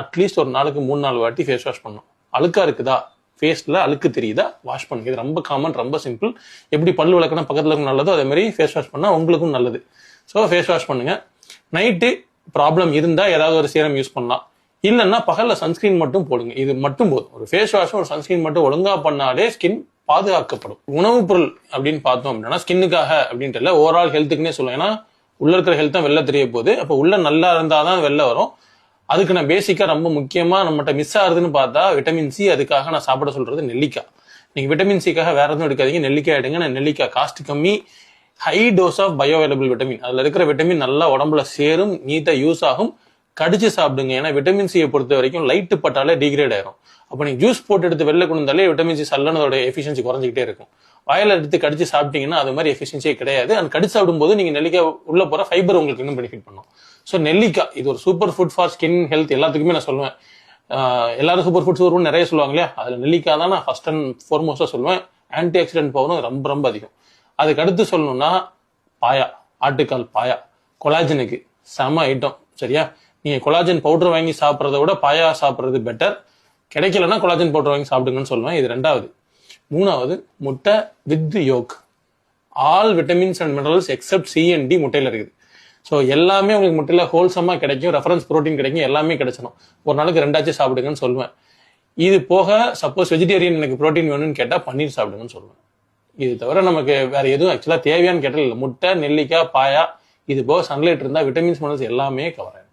At least ஒரு நாளுக்கு 3-4 வாட்டி ஃபேஸ் வாஷ் பண்ணணும். அழுக்கா இருக்குதா, ஃபேஸ்ல அழுக்கு தெரியுதா, வாஷ் பண்ணுங்க. இது ரொம்ப காமன், ரொம்ப சிம்பிள். எப்படி பல்லு விளக்குனா பக்கத்துல இருக்கும் நல்லதோ அதே மாதிரி ஃபேஸ் வாஷ் பண்ணா உங்களுக்கும் நல்லது. ஸோ ஃபேஸ் வாஷ் பண்ணுங்க. நைட்டு ப்ராப்ளம் இருந்தா ஏதாவது ஒரு சீரம் யூஸ் பண்ணலாம். இல்லைன்னா பகல்ல சன்ஸ்கிரீன் மட்டும் போடுங்க. இது மட்டும் போதும். ஒரு ஃபேஸ் வாஷும் ஒரு சன்ஸ்கிரீன் மட்டும் ஒழுங்கா பண்ணாலே ஸ்கின் பாதுகாக்கப்படும். உணவுப் பொருள் அப்படின்னு பார்த்தோம் அப்படின்னா ஸ்கின்னுக்காக அப்படின்ட்டு இல்லை, ஓவரால் ஹெல்த்துக்குன்னே சொல்லுவேன். ஏன்னா உள்ள இருக்கிற ஹெல்த் தான் வெளில தெரிய போகுது. அப்போ உள்ள நல்லா இருந்தாதான் வெளில வரும். அதுக்கு நான் பேசிக்கா ரொம்ப முக்கியமா நம்மகிட்ட மிஸ் ஆகுதுன்னு பார்த்தா விட்டமின் சி. அதுக்காக நான் சாப்பிட சொல்றது நெல்லிக்காய். நீங்க விட்டமின் சிக்காக வேற எதுவும் எடுக்காதீங்க, நெல்லிக்காய் எடுங்க. நெல்லிக்காய் காஸ்ட் கம்மி, high dose of bio available vitamin. அதுல இருக்கிற விட்டமின் நல்லா உடம்புல சேரும், நீட்டா யூஸ் ஆகும். கடிச்சு சாப்பிடுங்க. ஏன்னா விட்டமின் சியை பொறுத்த வரைக்கும் லைட்டு பட்டாலே டிகிரேட் ஆயிரும். அப்போ நீங்க ஜூஸ் போட்டு எடுத்து வெளில கொண்டு வந்தாலே விட்டமின் சி சல்லனோட எஃபிஷியன்சி குறைஞ்சிக்கிட்டே இருக்கும். வாயில எடுத்து கடிச்சு சாப்பிட்டீங்கன்னா அது மாதிரி எஃபிஷியன்சியே கிடையாது. அந்த கடிச்சு சாப்பிடும் போது நீங்க நெல்லிக்காய் உள்ள போற ஃபைபர் உங்களுக்கு இன்னும் பெனிஃபிட் பண்ணும். ஸோ நெல்லிக்காய் இது ஒரு super food for skin health. எல்லாத்துக்குமே நான் சொல்லுவேன். எல்லாரும் சூப்பர் ஃபுட்ஸ் வரும்னு நிறைய சொல்லுவாங்க இல்லையா, அதுல நெல்லிக்காய் தான் நான் ஃபர்ஸ்ட் அண்ட் ஃபார்மோஸ்டா சொல்லுவேன். ஆன்டி ஆக்சிடென்ட் பவரும் ரொம்ப ரொம்ப அதிகம். அதுக்கு அடுத்து சொல்லணும்னா பாயா, ஆட்டுக்கால் பாயா கொலாஜனுக்கு செம ஐட்டம். சரியா, நீங்க கொலாஜன் பவுடர் வாங்கி சாப்பிட்றத விட பாயா சாப்பிட்றது பெட்டர். கிடைக்கலன்னா கொலாஜன் பவுடர் வாங்கி சாப்பிடுங்கன்னு சொல்லுவேன். இது 2வது. 3வது முட்டை with yolk. All vitamins and minerals except C and D முட்டையில இருக்குது. ஸோ எல்லாமே உங்களுக்கு முட்டையில ஹோல்சமா கிடைக்கும், ரெஃபரன்ஸ் ப்ரோட்டீன் கிடைக்கும், எல்லாமே கிடைச்சிடும். ஒரு நாளைக்கு 2 சாப்பிடுங்கன்னு சொல்லுவேன். இது போக சப்போஸ் வெஜிடேரியன் எனக்கு ப்ரோட்டீன் வேணும்னு கேட்டா பன்னீர் சாப்பிடுங்கன்னு சொல்லுவேன். இது தவிர நமக்கு வேற எதுவும் ஆக்சுவலா தேவையான்னு கேட்டால் இல்லை. முட்டை, நெல்லிக்காய், பாயா, இது போக சன்லைட் இருந்தா விட்டமின்ஸ் மினரல்ஸ் எல்லாமே கவர் ஆகும்.